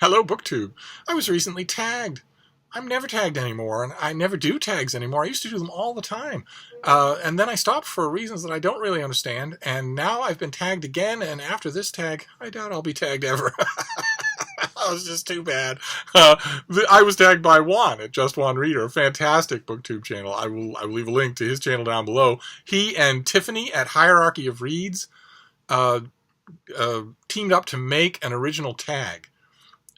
Hello, BookTube. I was recently tagged. I'm never tagged anymore, and I never do tags anymore. I used to do them all the time. And then I stopped for reasons that I don't really understand, and now I've been tagged again, and after this tag, I doubt I'll be tagged ever. That was just too bad. I was tagged by Juan at Just One Reader, a fantastic BookTube channel. I will leave a link to his channel down below. He and Tiffany at Hierarchy of Reads teamed up to make an original tag.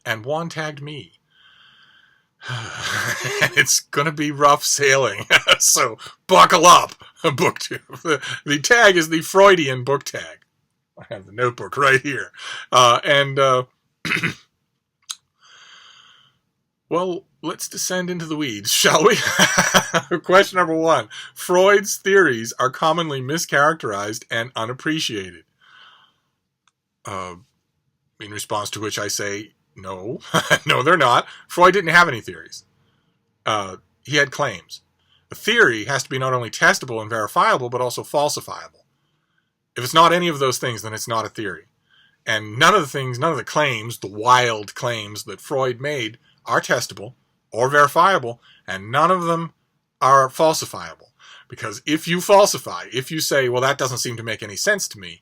And Juan tagged me. It's going to be rough sailing. So buckle up, BookTube. The tag is the Freudian Book Tag. I have the notebook right here. Well, let's descend into the weeds, shall we? Question number 1. Freud's theories are commonly mischaracterized and unappreciated. In response to which I say, no. No, they're not. Freud didn't have any theories. He had claims. A theory has to be not only testable and verifiable, but also falsifiable. If it's not any of those things, then it's not a theory. And none of the claims, the wild claims that Freud made, are testable or verifiable, and none of them are falsifiable. Because if you falsify, if you say, well, that doesn't seem to make any sense to me,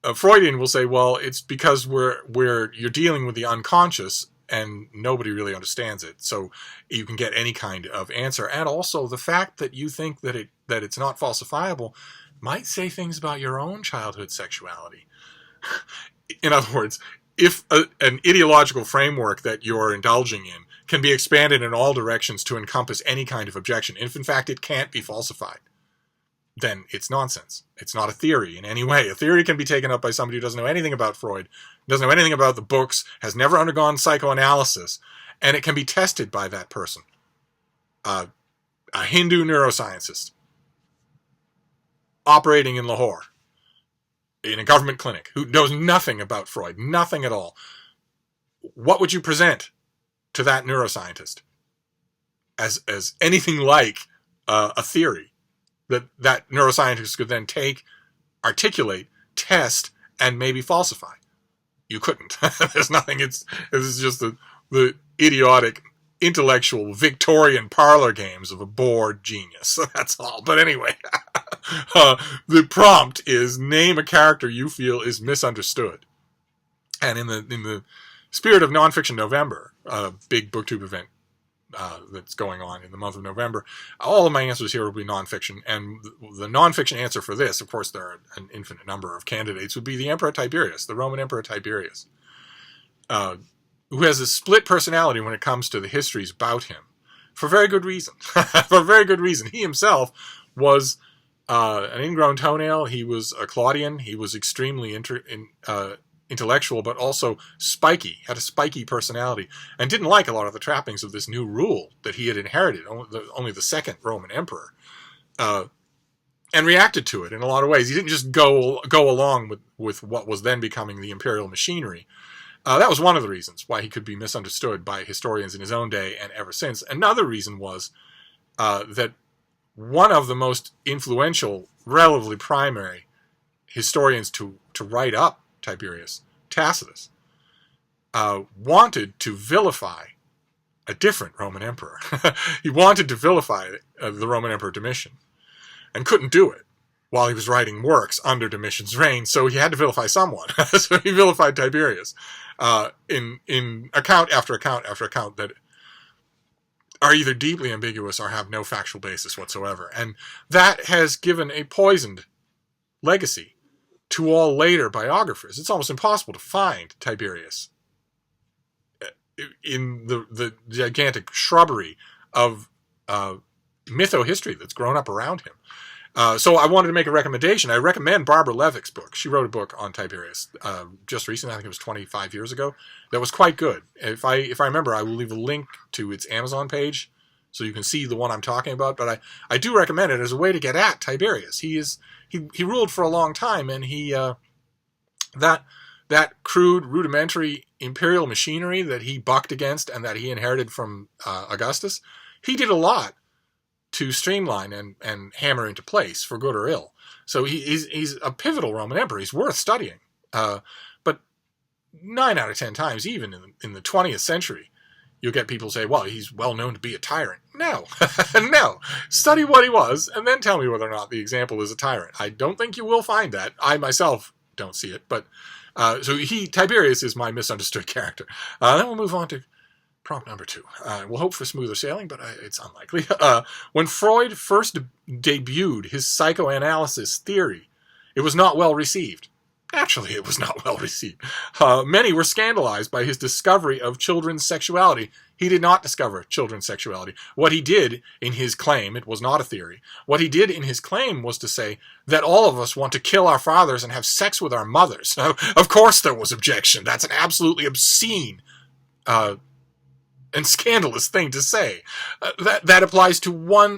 a Freudian will say, well, it's because you're dealing with the unconscious and nobody really understands it. So you can get any kind of answer. And also the fact that you think that it's not falsifiable might say things about your own childhood sexuality. In other words, if an ideological framework that you're indulging in can be expanded in all directions to encompass any kind of objection, if in fact it can't be falsified, then it's nonsense. It's not a theory in any way. A theory can be taken up by somebody who doesn't know anything about Freud, doesn't know anything about the books, has never undergone psychoanalysis, and it can be tested by that person. A Hindu neuroscientist operating in Lahore in a government clinic who knows nothing about Freud, nothing at all. What would you present to that neuroscientist as anything like a theory that neuroscientists could then take, articulate, test, and maybe falsify? You couldn't. There's nothing. This is just the idiotic, intellectual, Victorian parlor games of a bored genius. That's all. But anyway, the prompt is name a character you feel is misunderstood. And in the spirit of Nonfiction November, a big BookTube event that's going on in the month of November, all of my answers here will be nonfiction. And the nonfiction answer for this, of course, there are an infinite number of candidates, would be the Emperor Tiberius, the Roman Emperor Tiberius, who has a split personality when it comes to the histories about him, for very good reason. For very good reason. He himself was an ingrown toenail. He was a Claudian. He was extremely intellectual, but also spiky, had a spiky personality, and didn't like a lot of the trappings of this new rule that he had inherited, only the second Roman emperor, and reacted to it in a lot of ways. He didn't just go along with what was then becoming the imperial machinery. That was one of the reasons why he could be misunderstood by historians in his own day and ever since. Another reason was that one of the most influential, relatively primary historians to write up Tiberius, Tacitus, wanted to vilify a different Roman emperor. He wanted to vilify the Roman Emperor Domitian, and couldn't do it while he was writing works under Domitian's reign, so he had to vilify someone. So he vilified Tiberius in account after account after account that are either deeply ambiguous or have no factual basis whatsoever. And that has given a poisoned legacy to all later biographers. It's almost impossible to find Tiberius in the gigantic shrubbery of mytho-history that's grown up around him. So I wanted to make a recommendation. I recommend Barbara Levick's book. She wrote a book on Tiberius just recently. I think it was 25 years ago. That was quite good. If I remember, I will leave a link to its Amazon page so you can see the one I'm talking about. But I do recommend it as a way to get at Tiberius. He ruled for a long time, and that crude, rudimentary imperial machinery that he bucked against and that he inherited from Augustus, he did a lot to streamline and hammer into place, for good or ill. So he's a pivotal Roman emperor. He's worth studying. But 9 out of 10 times, even in the 20th century, you'll get people say, well, he's well known to be a tyrant. No, no. Study what he was, and then tell me whether or not the example is a tyrant. I don't think you will find that. I myself don't see it. But so Tiberius is my misunderstood character. Then we'll move on to prompt number 2. We'll hope for smoother sailing, but it's unlikely. When Freud first debuted his psychoanalysis theory, it was not well received. Naturally, it was not well received. Many were scandalized by his discovery of children's sexuality. He did not discover children's sexuality. What he did in his claim, it was not a theory, what he did in his claim was to say that all of us want to kill our fathers and have sex with our mothers. Of course there was objection. That's an absolutely obscene and scandalous thing to say. That applies to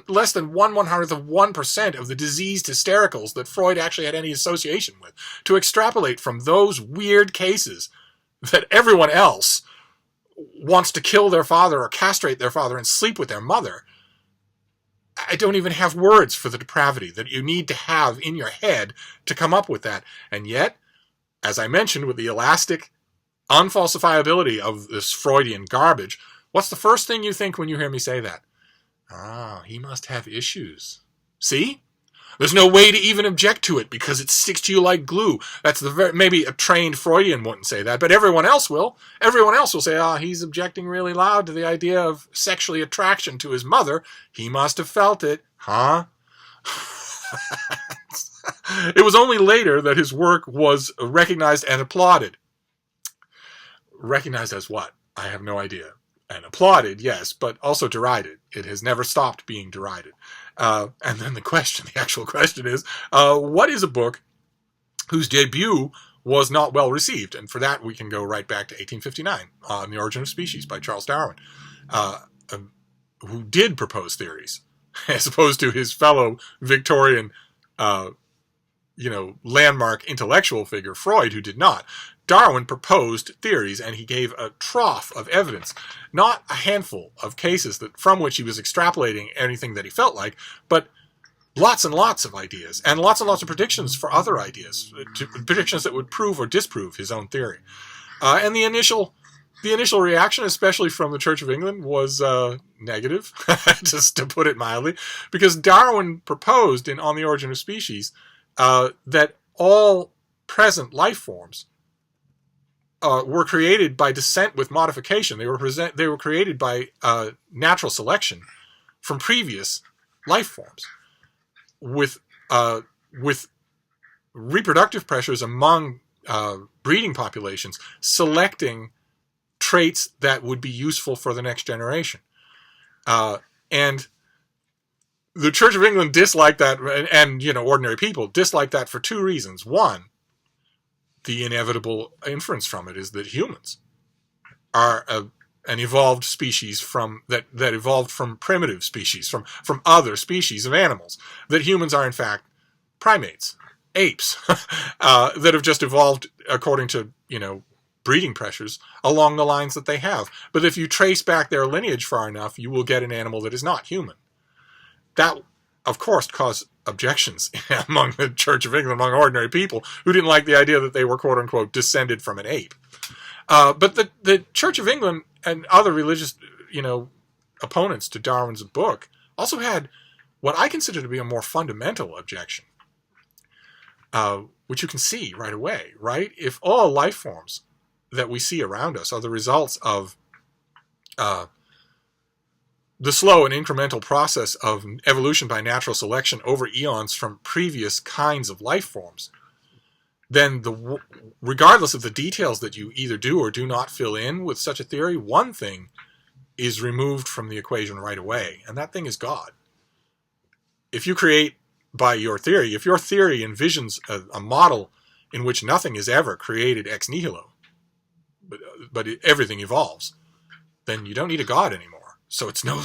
less than 1/100% of the diseased hystericals that Freud actually had any association with. To extrapolate from those weird cases that everyone else wants to kill their father or castrate their father and sleep with their mother, I don't even have words for the depravity that you need to have in your head to come up with that. And yet, as I mentioned, with the elastic unfalsifiability of this Freudian garbage, what's the first thing you think when you hear me say that? He must have issues. See? There's no way to even object to it because it sticks to you like glue. That's maybe a trained Freudian wouldn't say that, but everyone else will. Everyone else will say, he's objecting really loud to the idea of sexually attraction to his mother. He must have felt it. Huh? It was only later that his work was recognized and applauded. Recognized as what? I have no idea. And applauded, yes, but also derided. It has never stopped being derided. And then the actual question is, what is a book whose debut was not well received? And for that, we can go right back to 1859, on The Origin of Species by Charles Darwin, who did propose theories, as opposed to his fellow Victorian, landmark intellectual figure, Freud, who did not. Darwin proposed theories, and he gave a trough of evidence, not a handful of cases from which he was extrapolating anything that he felt like, but lots and lots of ideas, and lots of predictions for other ideas, predictions that would prove or disprove his own theory. And the initial reaction, especially from the Church of England, was negative, just to put it mildly, because Darwin proposed On the Origin of Species that all present life forms were created by descent with modification. They were created by natural selection from previous life forms, with reproductive pressures among breeding populations selecting traits that would be useful for the next generation. And the Church of England disliked that, and ordinary people disliked that for 2 reasons. One, the inevitable inference from it is that humans are an evolved species that evolved from primitive species, from other species of animals. That humans are in fact primates, apes, that have just evolved according to breeding pressures along the lines that they have. But if you trace back their lineage far enough, you will get an animal that is not human. That, of course, caused objections among the Church of England, among ordinary people who didn't like the idea that they were, quote unquote, descended from an ape. But the Church of England and other religious, opponents to Darwin's book also had what I consider to be a more fundamental objection, which you can see right away, right? If all life forms that we see around us are the results of the slow and incremental process of evolution by natural selection over eons from previous kinds of life forms, then regardless of the details that you either do or do not fill in with such a theory, one thing is removed from the equation right away, and that thing is God. If you create by your theory, if your theory envisions a model in which nothing is ever created ex nihilo, but everything evolves, then you don't need a God anymore. So it's no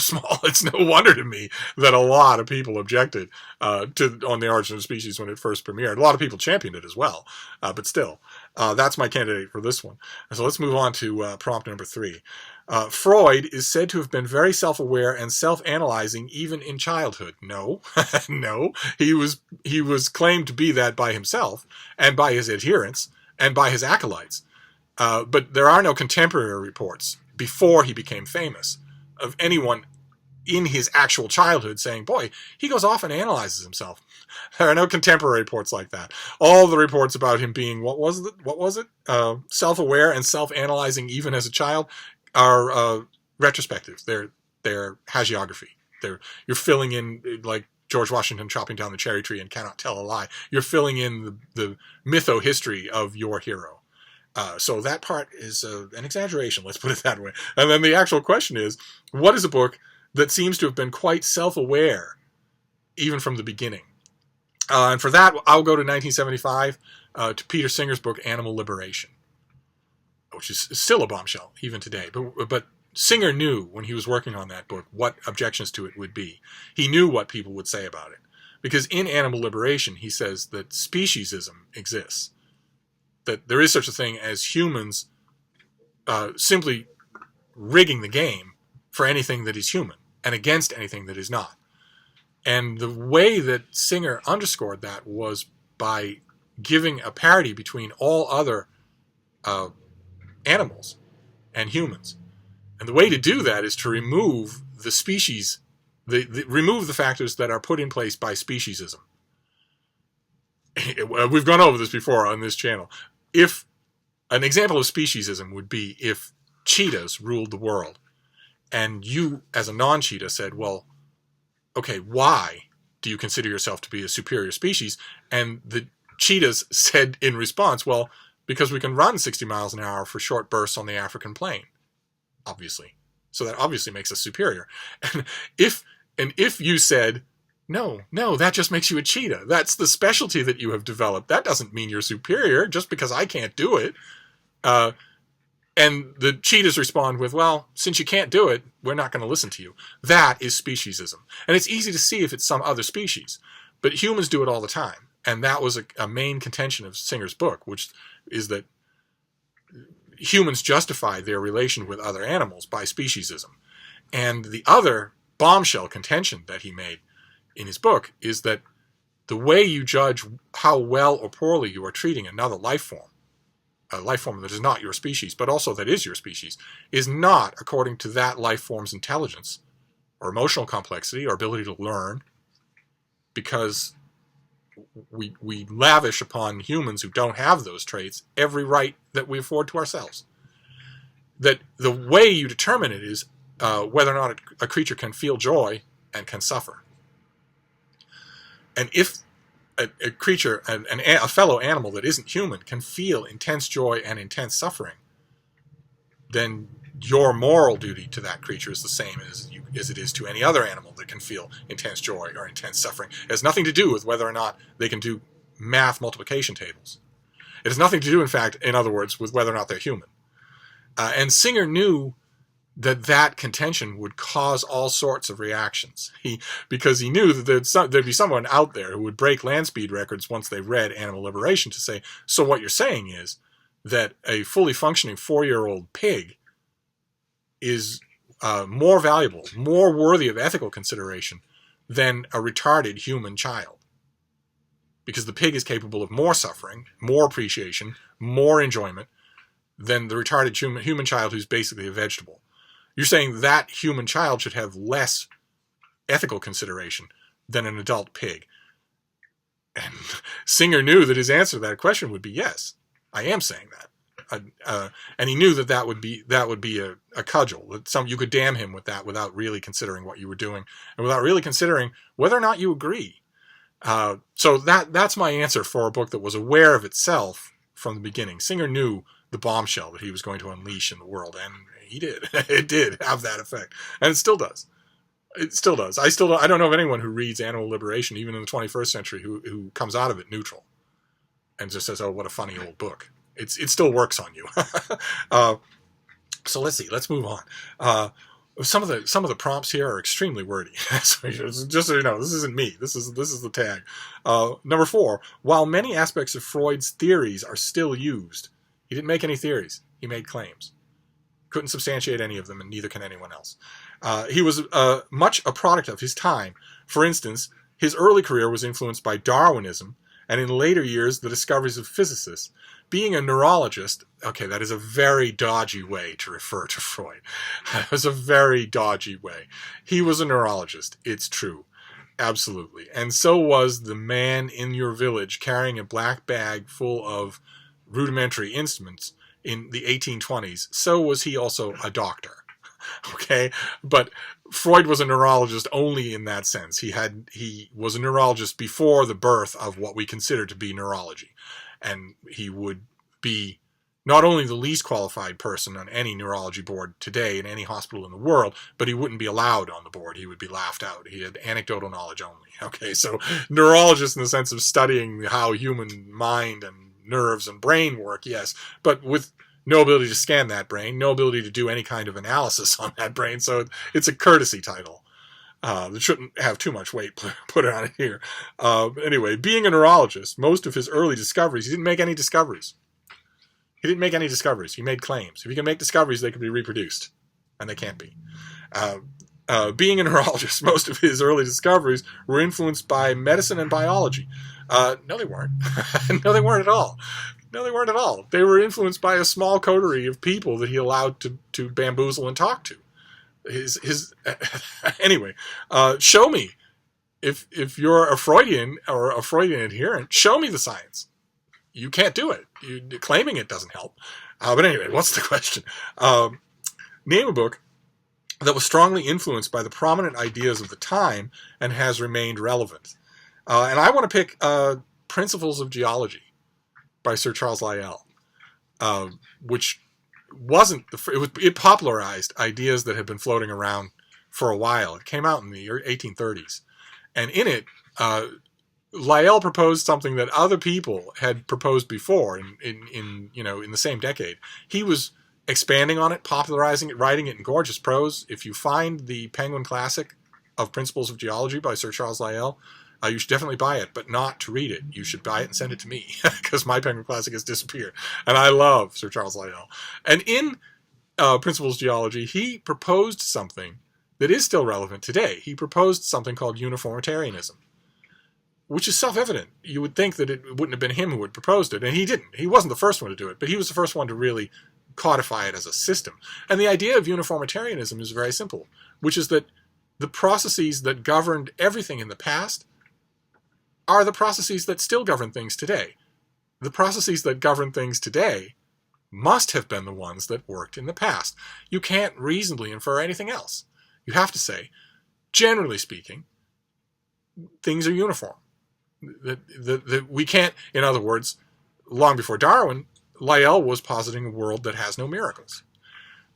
wonder to me that a lot of people objected to On the Origin of Species when it first premiered. A lot of people championed it as well, but still, that's my candidate for this one. So let's move on to prompt number 3. Freud is said to have been very self-aware and self-analyzing even in childhood. No, no, he was claimed to be that by himself and by his adherents and by his acolytes. But there are no contemporary reports before he became famous of anyone in his actual childhood saying, boy, he goes off and analyzes himself. There are no contemporary reports like that. All the reports about him being, what was it? Self-aware and self-analyzing even as a child are retrospectives. They're hagiography. You're filling in, like George Washington chopping down the cherry tree and cannot tell a lie. You're filling in the mytho-history of your hero. So that part is an exaggeration, let's put it that way. And then the actual question is, what is a book that seems to have been quite self-aware, even from the beginning? And for that, I'll go to 1975, to Peter Singer's book, Animal Liberation, which is still a bombshell, even today. But Singer knew, when he was working on that book, what objections to it would be. He knew what people would say about it. Because in Animal Liberation, he says that speciesism exists. That there is such a thing as humans simply rigging the game for anything that is human and against anything that is not. And the way that Singer underscored that was by giving a parity between all other animals and humans. And the way to do that is to remove the species, remove the factors that are put in place by speciesism. We've gone over this before on this channel. If an example of speciesism would be if cheetahs ruled the world, and you, as a non-cheetah, said, well, okay, why do you consider yourself to be a superior species? And the cheetahs said in response, well, because we can run 60 miles an hour for short bursts on the African plain, obviously. So that obviously makes us superior. And if you said, no, that just makes you a cheetah. That's the specialty that you have developed. That doesn't mean you're superior just because I can't do it. And the cheetahs respond with, well, since you can't do it, we're not going to listen to you. That is speciesism. And it's easy to see if it's some other species. But humans do it all the time. And that was a main contention of Singer's book, which is that humans justify their relation with other animals by speciesism. And the other bombshell contention that he made in his book is that the way you judge how well or poorly you are treating another life form, a life form that is not your species, but also that is your species, is not according to that life form's intelligence or emotional complexity or ability to learn, because we lavish upon humans who don't have those traits every right that we afford to ourselves. That the way you determine it is whether or not a creature can feel joy and can suffer. And if a creature, a fellow animal that isn't human, can feel intense joy and intense suffering, then your moral duty to that creature is the same as it is to any other animal that can feel intense joy or intense suffering. It has nothing to do with whether or not they can do math multiplication tables. It has nothing to do, in fact, in other words, with whether or not they're human. And Singer knew that contention would cause all sorts of reactions. Because he knew that there'd be someone out there who would break land speed records once they read Animal Liberation to say, so what you're saying is that a fully functioning 4-year-old pig is more valuable, more worthy of ethical consideration than a retarded human child. Because the pig is capable of more suffering, more appreciation, more enjoyment than the retarded human child who's basically a vegetable. You're saying that human child should have less ethical consideration than an adult pig. And Singer knew that his answer to that question would be yes, I am saying that. And he knew that would be a cudgel, that you could damn him with that without really considering what you were doing and without really considering whether or not you agree. So that's my answer for a book that was aware of itself from the beginning. Singer knew the bombshell that he was going to unleash in the world, and he did. It did have that effect, and it still does. It still does. I don't know of anyone who reads Animal Liberation, even in the 21st century, who comes out of it neutral and just says, "Oh, what a funny old book." It still works on you. So let's see. Let's move on. Some of the prompts here are extremely wordy. So just so you know, this isn't me. This is the tag. Number 4. While many aspects of Freud's theories are still used, he didn't make any theories. He made claims. Couldn't substantiate any of them, and neither can anyone else. He was much a product of his time. For instance, his early career was influenced by Darwinism and in later years, the discoveries of physicists. Being a neurologist, okay, that is a very dodgy way to refer to Freud. That was a very dodgy way. He was a neurologist, it's true. Absolutely. And so was the man in your village carrying a black bag full of rudimentary instruments in the 1820s. So was he also a doctor. Okay, but Freud was a neurologist only in that sense. He was a neurologist before the birth of what we consider to be neurology. And he would be not only the least qualified person on any neurology board today in any hospital in the world, but he wouldn't be allowed on the board. He would be laughed out. He had anecdotal knowledge only. Okay, so neurologist in the sense of studying how human mind and nerves and brain work, yes, but with no ability to scan that brain, no ability to do any kind of analysis on that brain. So it's a courtesy title. That shouldn't have too much weight put on it here. Anyway, being a neurologist, most of his early discoveries, he didn't make any discoveries. He didn't make any discoveries. He made claims. If you can make discoveries, they can be reproduced. And they can't be. Being a neurologist, most of his early discoveries were influenced by medicine and biology. No, they weren't. No, they weren't at all. No, they weren't at all. They were influenced by a small coterie of people that he allowed to bamboozle and talk to. Anyway, show me if you're a Freudian or a Freudian adherent, show me the science. You can't do it. Claiming it doesn't help. But anyway, what's the question? Name a book that was strongly influenced by the prominent ideas of the time and has remained relevant. And I want to pick Principles of Geology by Sir Charles Lyell, which it popularized ideas that had been floating around for a while. It came out in the 1830s, and in it, Lyell proposed something that other people had proposed before in the same decade. He was expanding on it, popularizing it, writing it in gorgeous prose. If you find the Penguin Classic of Principles of Geology by Sir Charles Lyell, you should definitely buy it, but not to read it. You should buy it and send it to me, because my Penguin Classic has disappeared. And I love Sir Charles Lyell. And in Principles of Geology, he proposed something that is still relevant today. He proposed something called uniformitarianism, which is self-evident. You would think that it wouldn't have been him who had proposed it, and he didn't. He wasn't the first one to do it, but he was the first one to really codify it as a system. And the idea of uniformitarianism is very simple, which is that the processes that governed everything in the past are the processes that still govern things today. The processes that govern things today must have been the ones that worked in the past. You can't reasonably infer anything else. You have to say, generally speaking, things are uniform. That we can't, in other words, long before Darwin, Lyell was positing a world that has no miracles.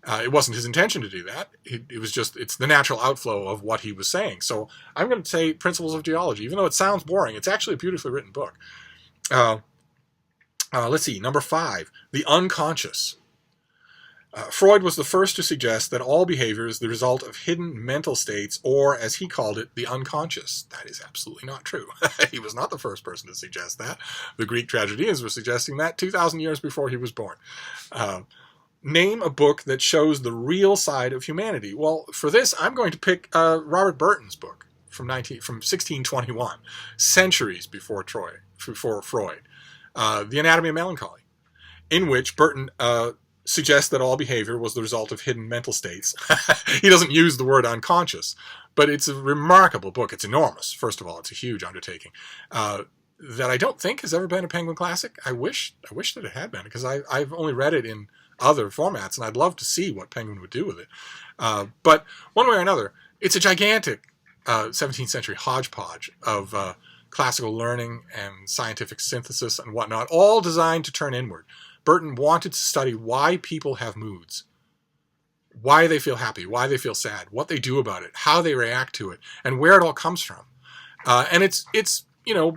It wasn't his intention to do that. It was just, it's the natural outflow of what he was saying. So I'm going to say Principles of Geology. Even though it sounds boring, it's actually a beautifully written book. Let's see, number 5, the unconscious. Freud was the first to suggest that all behavior is the result of hidden mental states, or, as he called it, the unconscious. That is absolutely not true. He was not the first person to suggest that. The Greek tragedians were suggesting that 2,000 years before he was born. Name a book that shows the real side of humanity. Well, for this, I'm going to pick Robert Burton's book from 1621, centuries before Freud, The Anatomy of Melancholy, in which Burton suggests that all behavior was the result of hidden mental states. He doesn't use the word unconscious, but it's a remarkable book. It's enormous. First of all, it's a huge undertaking that I don't think has ever been a Penguin Classic. I wish that it had been, because I've only read it in other formats, and I'd love to see what Penguin would do with it. But one way or another, it's a gigantic 17th century hodgepodge of classical learning and scientific synthesis and whatnot, all designed to turn inward. Burton wanted to study why people have moods, why they feel happy, why they feel sad, what they do about it, how they react to it, and where it all comes from. And it's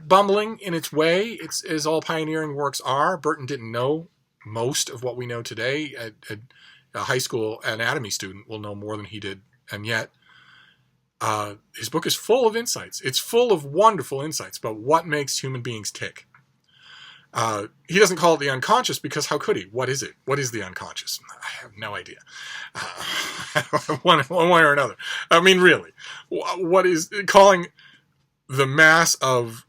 bumbling in its way, as all pioneering works are. Burton didn't know most of what we know today. A high school anatomy student will know more than he did, and yet his book is full of insights. It's full of wonderful insights about what makes human beings tick. He doesn't call it the unconscious, because how could he? What is it? What is the unconscious? I have no idea. One way or another. I mean, really, what is calling the mass of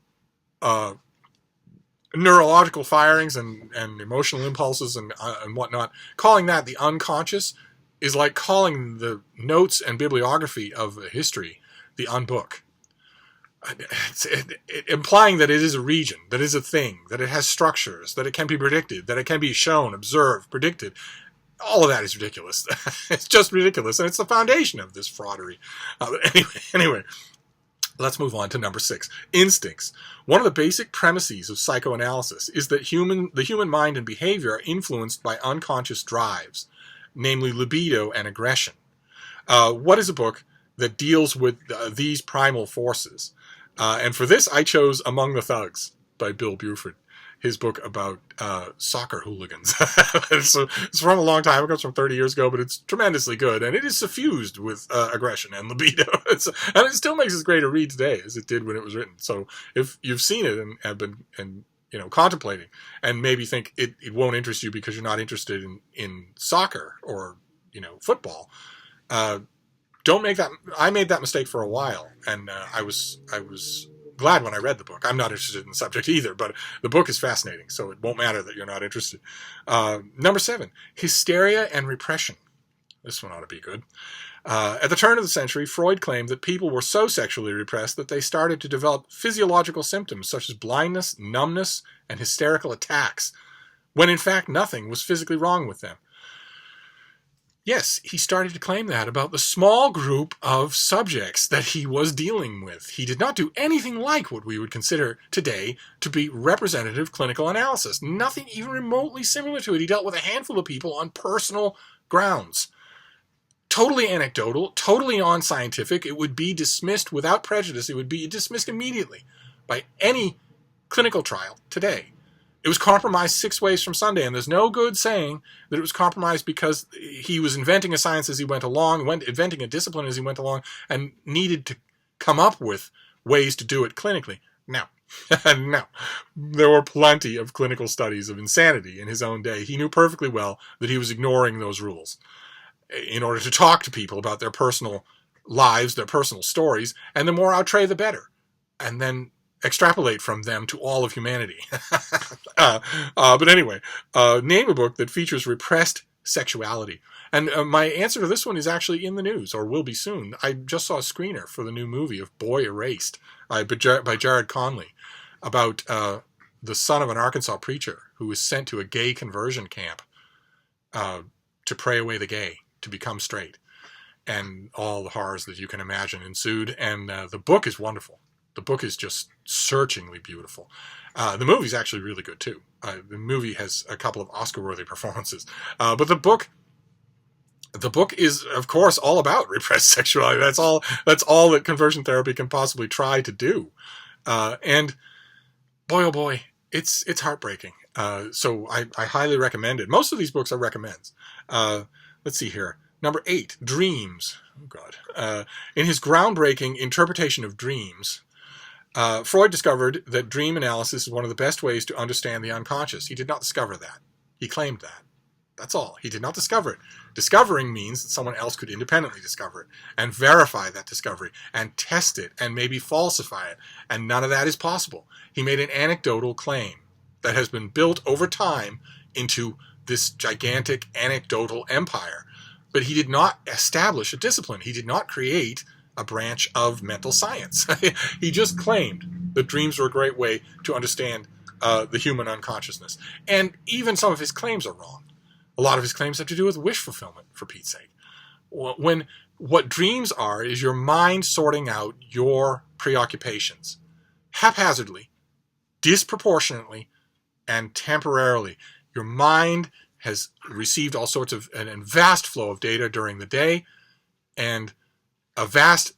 neurological firings and emotional impulses and whatnot. Calling that the unconscious is like calling the notes and bibliography of history the unbook. Implying that it is a region, that it is a thing, that it has structures, that it can be predicted, that it can be shown, observed, predicted. All of that is ridiculous. It's just ridiculous, and it's the foundation of this fraudery. Anyway, let's move on to number 6. Instincts. One of the basic premises of psychoanalysis is that the human mind and behavior are influenced by unconscious drives, namely libido and aggression. What is a book that deals with these primal forces? And for this, I chose Among the Thugs by Bill Buford, his book about soccer hooligans. It's from a long time ago, it's from 30 years ago, but it's tremendously good, and it is suffused with aggression and libido. And it still makes as great a read today as it did when it was written. So if you've seen it and have been contemplating, and maybe think it won't interest you because you're not interested in soccer or football, don't make that. I made that mistake for a while, and I was glad when I read the book. I'm not interested in the subject either, but the book is fascinating, so it won't matter that you're not interested. Number 7, hysteria and repression. This one ought to be good. At the turn of the century, Freud claimed that people were so sexually repressed that they started to develop physiological symptoms such as blindness, numbness, and hysterical attacks, when in fact nothing was physically wrong with them. Yes, he started to claim that about the small group of subjects that he was dealing with. He did not do anything like what we would consider today to be representative clinical analysis. Nothing even remotely similar to it. He dealt with a handful of people on personal grounds. Totally anecdotal, totally unscientific. It would be dismissed without prejudice. It would be dismissed immediately by any clinical trial today. It was compromised 6 ways from Sunday, and there's no good saying that it was compromised because he was inventing a science as he went along, inventing a discipline as he went along, and needed to come up with ways to do it clinically. No. No. There were plenty of clinical studies of insanity in his own day. He knew perfectly well that he was ignoring those rules in order to talk to people about their personal lives, their personal stories, and the more outre, the better. And then extrapolate from them to all of humanity. But anyway, name a book that features repressed sexuality. And my answer to this one is actually in the news, or will be soon. I just saw a screener for the new movie of Boy Erased by Garrard Conley, about the son of an Arkansas preacher who was sent to a gay conversion camp to pray away the gay, to become straight. And all the horrors that you can imagine ensued. And the book is wonderful. The book is just searchingly beautiful. The movie's actually really good, too. The movie has a couple of Oscar-worthy performances. But the book is, of course, all about repressed sexuality. That's all that conversion therapy can possibly try to do. And boy, oh boy, it's heartbreaking. So I highly recommend it. Most of these books are recommends. Let's see here. Number 8, Dreams. Oh, God. In his groundbreaking interpretation of dreams, Freud discovered that dream analysis is one of the best ways to understand the unconscious. He did not discover that. He claimed that. That's all. He did not discover it. Discovering means that someone else could independently discover it and verify that discovery and test it and maybe falsify it. And none of that is possible. He made an anecdotal claim that has been built over time into this gigantic anecdotal empire. But he did not establish a discipline. He did not create a branch of mental science. He just claimed that dreams were a great way to understand the human unconsciousness. And even some of his claims are wrong. A lot of his claims have to do with wish fulfillment, for Pete's sake. When what dreams are is your mind sorting out your preoccupations haphazardly, disproportionately, and temporarily. Your mind has received all sorts of a vast flow of data during the day, and a vast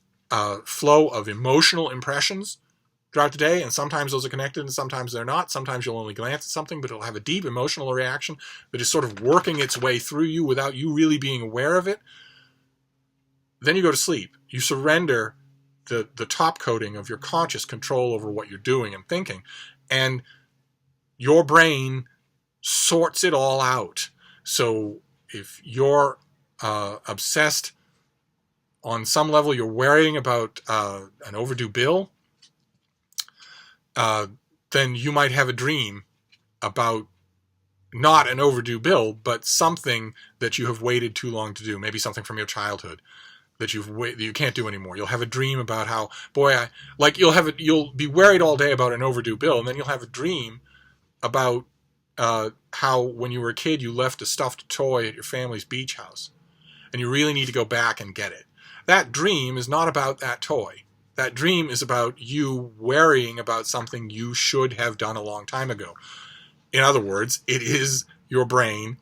flow of emotional impressions throughout the day, and sometimes those are connected and sometimes they're not. Sometimes you'll only glance at something, but it'll have a deep emotional reaction that is sort of working its way through you without you really being aware of it. Then you go to sleep. You surrender the top coating of your conscious control over what you're doing and thinking, and your brain sorts it all out. So if you're obsessed on some level, you're worrying about an overdue bill, then you might have a dream about not an overdue bill, but something that you have waited too long to do. Maybe something from your childhood that you can't do anymore. You'll have a dream about how, you'll be worried all day about an overdue bill, and then you'll have a dream about how when you were a kid you left a stuffed toy at your family's beach house, and you really need to go back and get it. That dream is not about that toy. That dream is about you worrying about something you should have done a long time ago. In other words, it is your brain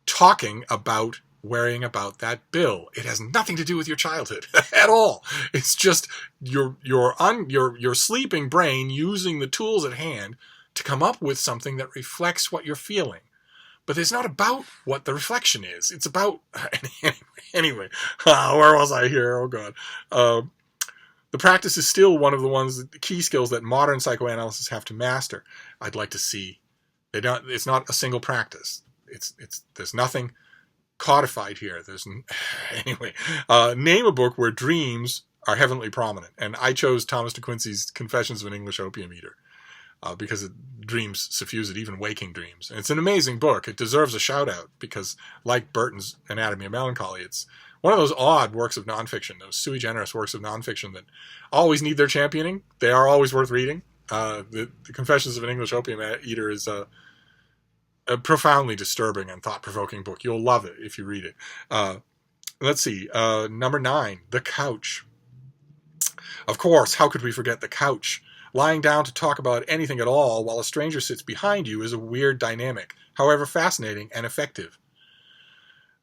talking about worrying about that bill. It has nothing to do with your childhood at all. It's just your sleeping brain using the tools at hand to come up with something that reflects what you're feeling. But it's not about what the reflection is. It's about... Anyway, where was I here? Oh, God. The practice is still one of the key skills that modern psychoanalysts have to master. I'd like to see... It's not a single practice. There's nothing codified here. Anyway, name a book where dreams are heavily prominent. And I chose Thomas de Quincey's Confessions of an English Opium-Eater. Because dreams suffuse it, even waking dreams. And it's an amazing book. It deserves a shout-out because, like Burton's Anatomy of Melancholy, it's one of those odd works of nonfiction, those sui generis works of nonfiction that always need their championing. They are always worth reading. The Confessions of an English Opium-Eater is a profoundly disturbing and thought-provoking book. You'll love it if you read it. Let's see. Number 9, The Couch. Of course, how could we forget the couch? Lying down to talk about anything at all while a stranger sits behind you is a weird dynamic, however fascinating and effective.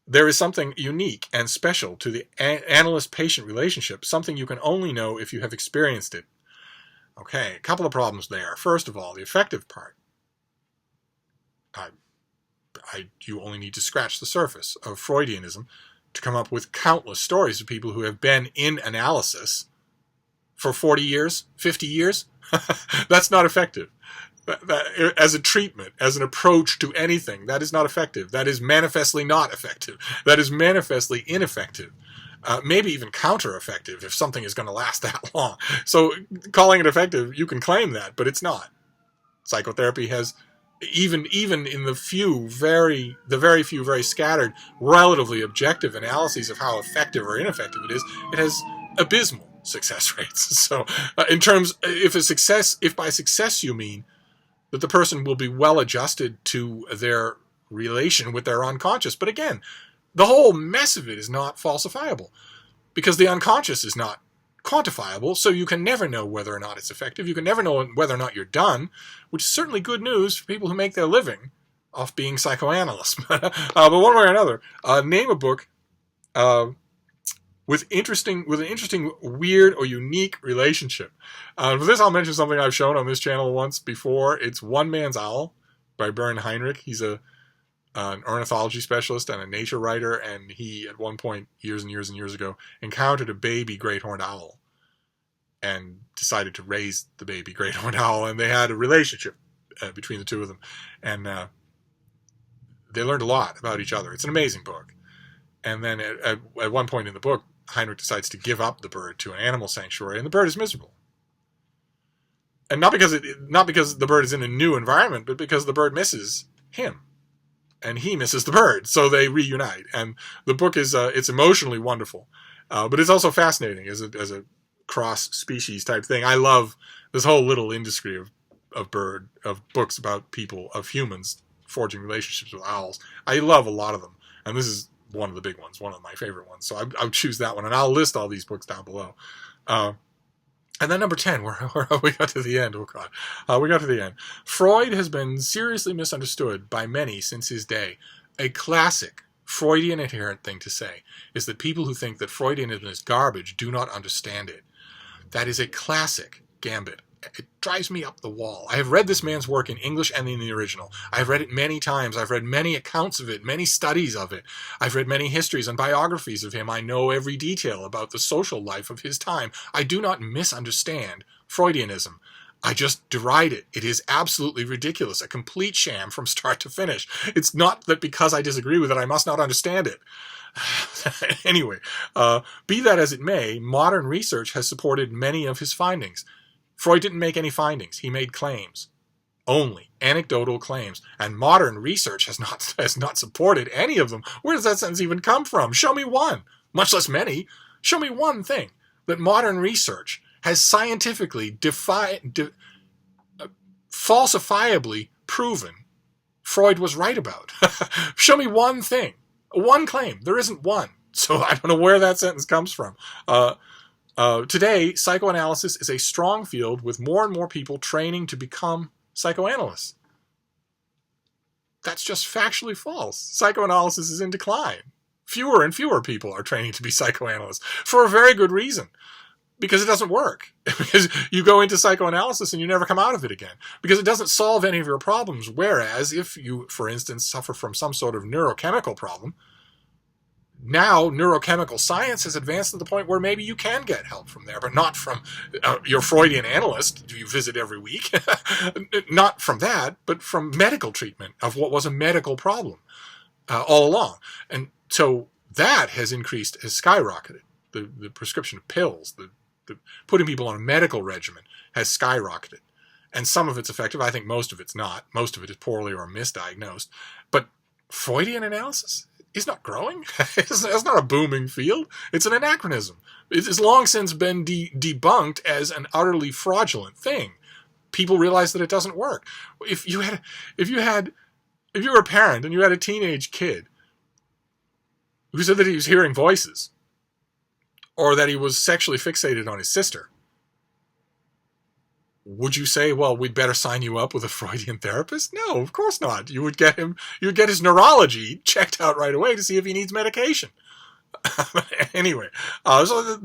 There is something unique and special to the analyst-patient relationship, something you can only know if you have experienced it. Okay, a couple of problems there. First of all, the effective part. You only need to scratch the surface of Freudianism to come up with countless stories of people who have been in analysis for 40 years, 50 years. That's not effective. As a treatment, as an approach to anything, that is not effective. That is manifestly not effective. That is manifestly ineffective. Maybe even counter-effective if something is going to last that long. So calling it effective, you can claim that, but it's not. Psychotherapy has, even in the very few, very scattered, relatively objective analyses of how effective or ineffective it is, it has abysmal success rates. So in terms, if by success you mean that the person will be well adjusted to their relation with their unconscious. But again, the whole mess of it is not falsifiable because the unconscious is not quantifiable, so you can never know whether or not it's effective. You can never know whether or not you're done, which is certainly good news for people who make their living off being psychoanalysts. But one way or another, name a book with an interesting, weird, or unique relationship. For this, I'll mention something I've shown on this channel once before. It's One Man's Owl by Bernd Heinrich. He's an ornithology specialist and a nature writer, and he, at one point, years and years and years ago, encountered a baby great horned owl and decided to raise the baby great horned owl, and they had a relationship between the two of them. And they learned a lot about each other. It's an amazing book. And then at one point in the book, Heinrich decides to give up the bird to an animal sanctuary, and the bird is miserable. And not because the bird is in a new environment, but because the bird misses him, and he misses the bird. So they reunite, and the book is it's emotionally wonderful, but it's also fascinating as a cross-species type thing. I love this whole little industry of books about people, of humans forging relationships with owls. I love a lot of them, and this is one of the big ones, one of my favorite ones. So I'll choose that one, and I'll list all these books down below. And then number 10, where we got to the end. Oh, God. We got to the end. Freud has been seriously misunderstood by many since his day. A classic Freudian adherent thing to say is that people who think that Freudianism is garbage do not understand it. That is a classic gambit. It drives me up the wall. I have read this man's work in English and in the original. I've read it many times. I've read many accounts of it, many studies of it. I've read many histories and biographies of him. I know every detail about the social life of his time. I do not misunderstand Freudianism. I just deride it. It is absolutely ridiculous, a complete sham from start to finish. It's not that because I disagree with it, I must not understand it. Anyway, be that as it may, modern research has supported many of his findings. Freud didn't make any findings. He made claims. Only anecdotal claims, and modern research has not supported any of them. Where does that sentence even come from? Show me one, much less many. Show me one thing that modern research has scientifically falsifiably proven Freud was right about. Show me one thing, one claim. There isn't one. So I don't know where that sentence comes from. Today, psychoanalysis is a strong field with more and more people training to become psychoanalysts. That's just factually false. Psychoanalysis is in decline. Fewer and fewer people are training to be psychoanalysts for a very good reason. Because it doesn't work. Because you go into psychoanalysis and you never come out of it again. Because it doesn't solve any of your problems. Whereas if you, for instance, suffer from some sort of neurochemical problem, now neurochemical science has advanced to the point where maybe you can get help from there, but not from your Freudian analyst you visit every week. Not from that, but from medical treatment of what was a medical problem all along. And so that has skyrocketed. The prescription of pills, the putting people on a medical regimen has skyrocketed. And some of it's effective. I think most of it's not. Most of it is poorly or misdiagnosed. But Freudian analysis is not growing. It's not a booming field. It's an anachronism. It has long since been debunked as an utterly fraudulent thing. People realize that it doesn't work. If you were a parent and you had a teenage kid who said that he was hearing voices, or that he was sexually fixated on his sister, would you say, well, we'd better sign you up with a Freudian therapist? No, of course not. You would get his neurology checked out right away to see if he needs medication. Anyway, so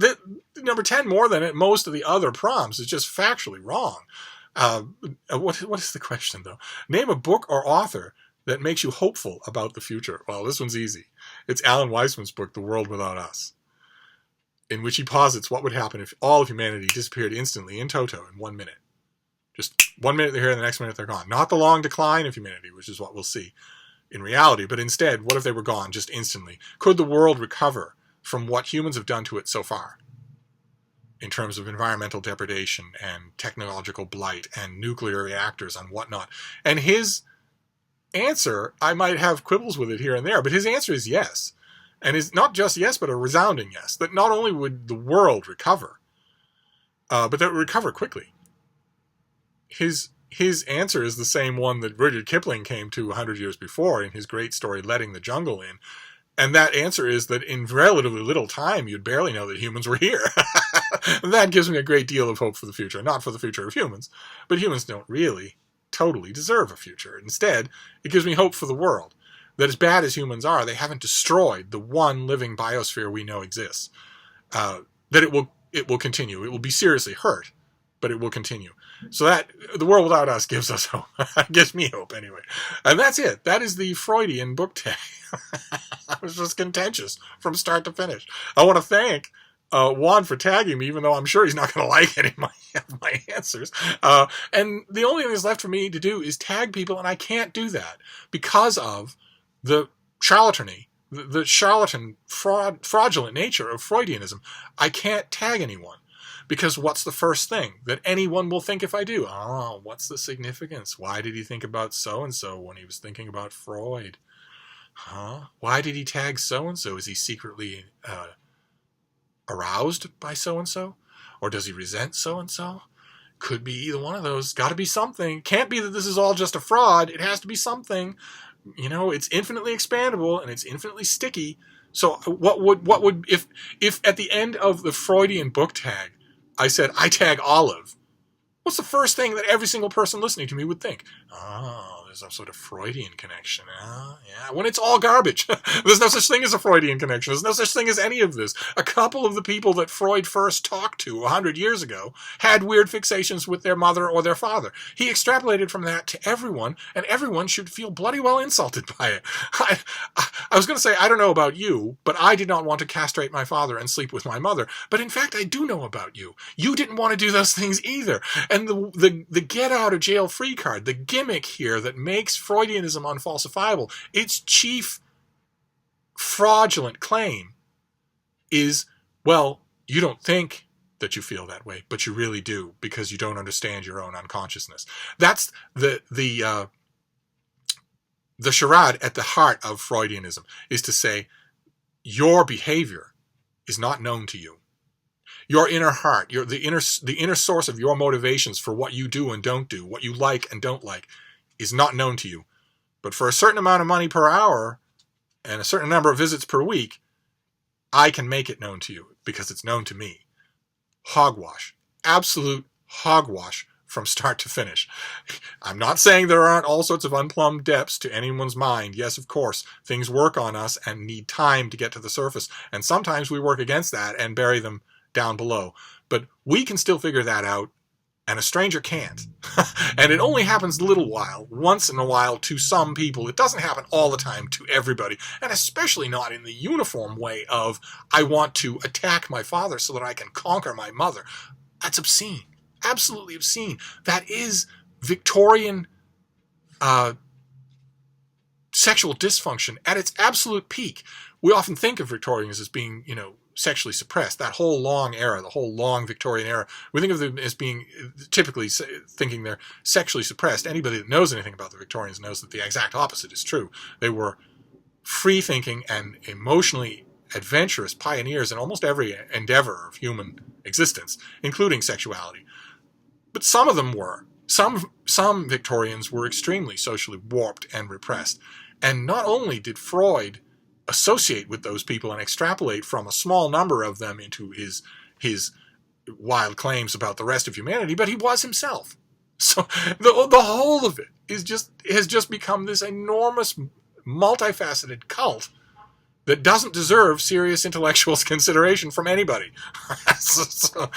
number 10, more than most of the other prompts, is just factually wrong. What is the question, though? Name a book or author that makes you hopeful about the future. Well, this one's easy. It's Alan Weisman's book, The World Without Us, in which he posits what would happen if all of humanity disappeared instantly in toto in 1 minute. Just 1 minute they're here, and the next minute they're gone. Not the long decline of humanity, which is what we'll see in reality, but instead, what if they were gone just instantly? Could the world recover from what humans have done to it so far in terms of environmental depredation and technological blight and nuclear reactors and whatnot? And his answer, I might have quibbles with it here and there, but his answer is yes. And is not just yes, but a resounding yes. That not only would the world recover, but that it would recover quickly. His answer is the same one that Rudyard Kipling came to 100 years before in his great story, Letting the Jungle In. And that answer is that in relatively little time, you'd barely know that humans were here. And that gives me a great deal of hope for the future. Not for the future of humans, but humans don't really totally deserve a future. Instead, it gives me hope for the world. That as bad as humans are, they haven't destroyed the one living biosphere we know exists. That it will continue. It will be seriously hurt, but it will continue. So that The World Without Us gives us hope. Gives me hope, anyway. And that's it. That is the Freudian book tag. It was just contentious from start to finish. I want to thank Juan for tagging me, even though I'm sure he's not going to like any of my answers. And the only thing that's left for me to do is tag people, and I can't do that because of the charlatany, the charlatan, fraudulent nature of Freudianism. I can't tag anyone. Because what's the first thing that anyone will think if I do? Oh, what's the significance? Why did he think about so-and-so when he was thinking about Freud? Huh? Why did he tag so-and-so? Is he secretly aroused by so-and-so? Or does he resent so-and-so? Could be either one of those. Got to be something. Can't be that this is all just a fraud. It has to be something. You know, it's infinitely expandable and it's infinitely sticky. So what would if at the end of the Freudian book tag, I said, I tag Olive, what's the first thing that every single person listening to me would think? Oh, there's some sort of Freudian connection. Yeah, when it's all garbage. There's no such thing as a Freudian connection. There's no such thing as any of this. A couple of the people that Freud first talked to 100 years ago had weird fixations with their mother or their father. He extrapolated from that to everyone, and everyone should feel bloody well insulted by it. I was going to say, I don't know about you, but I did not want to castrate my father and sleep with my mother. But in fact, I do know about you. You didn't want to do those things either. And the get out of jail free card, the gimmick here that makes Freudianism unfalsifiable, its chief fraudulent claim is, well, you don't think that you feel that way, but you really do, because you don't understand your own unconsciousness. That's the charade at the heart of Freudianism, is to say your behavior is not known to you. Your inner heart, the inner source of your motivations for what you do and don't do, what you like and don't like, is not known to you. But for a certain amount of money per hour and a certain number of visits per week, I can make it known to you because it's known to me. Hogwash. Absolute hogwash from start to finish. I'm not saying there aren't all sorts of unplumbed depths to anyone's mind. Yes, of course, things work on us and need time to get to the surface. And sometimes we work against that and bury them down below. But we can still figure that out, and a stranger can't. And it only happens a little while, once in a while, to some people. It doesn't happen all the time to everybody, and especially not in the uniform way of, I want to attack my father so that I can conquer my mother. That's obscene. Absolutely obscene. That is Victorian sexual dysfunction at its absolute peak. We often think of Victorians as being, sexually suppressed. That whole long era, the whole long Victorian era, we think of them as being, typically thinking they're sexually suppressed. Anybody that knows anything about the Victorians knows that the exact opposite is true. They were free-thinking and emotionally adventurous pioneers in almost every endeavor of human existence, including sexuality. But some of them were. Some Victorians were extremely socially warped and repressed. And not only did Freud associate with those people and extrapolate from a small number of them into his wild claims about the rest of humanity, but he was himself. So the whole of it has just become this enormous, multifaceted cult that doesn't deserve serious intellectual consideration from anybody. So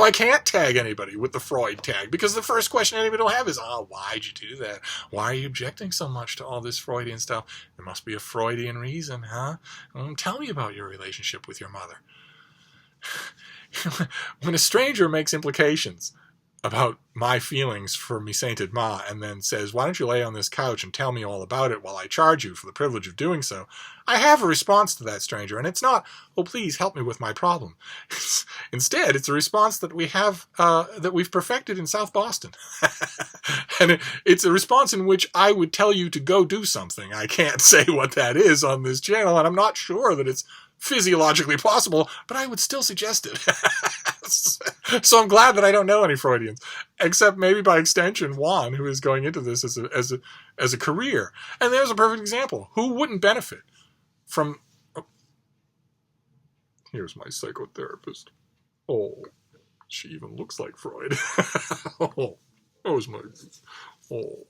I can't tag anybody with the Freud tag, because the first question anybody will have is, why'd you do that? Why are you objecting so much to all this Freudian stuff? There must be a Freudian reason, huh? Tell me about your relationship with your mother. When a stranger makes implications about my feelings for me sainted ma, and then says, why don't you lay on this couch and tell me all about it while I charge you for the privilege of doing so, I have a response to that stranger, and it's not, oh, please help me with my problem. Instead, it's a response that we have, that we've perfected in South Boston. And it's a response in which I would tell you to go do something. I can't say what that is on this channel, and I'm not sure that it's physiologically possible, but I would still suggest it. So I'm glad that I don't know any Freudians, except maybe by extension Juan, who is going into this as a career. And there's a perfect example. Who wouldn't benefit from... Oh, here's my psychotherapist. Oh, she even looks like Freud. Oh, where's my... Oh.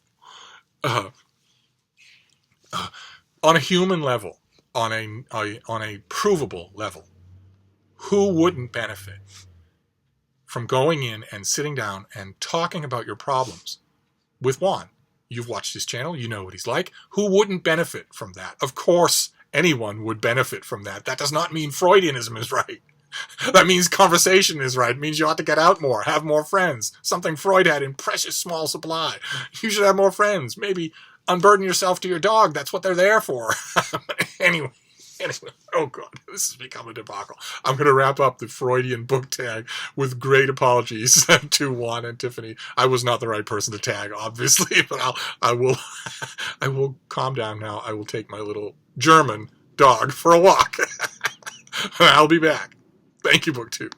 On a human level, on a provable level, who wouldn't benefit from going in and sitting down and talking about your problems with Juan? You've watched his channel, you know what he's like. Who wouldn't benefit from that? Of course, anyone would benefit from that. That does not mean Freudianism is right. That means conversation is right. It means you ought to get out more, have more friends. Something Freud had in precious small supply. You should have more friends. Maybe unburden yourself to your dog. That's what they're there for. Anyway, oh God, this has become a debacle. I'm going to wrap up the Freudian book tag with great apologies to Juan and Tiffany. I was not the right person to tag, obviously, but I will calm down now. I will take my little German dog for a walk. I'll be back. Thank you, BookTube.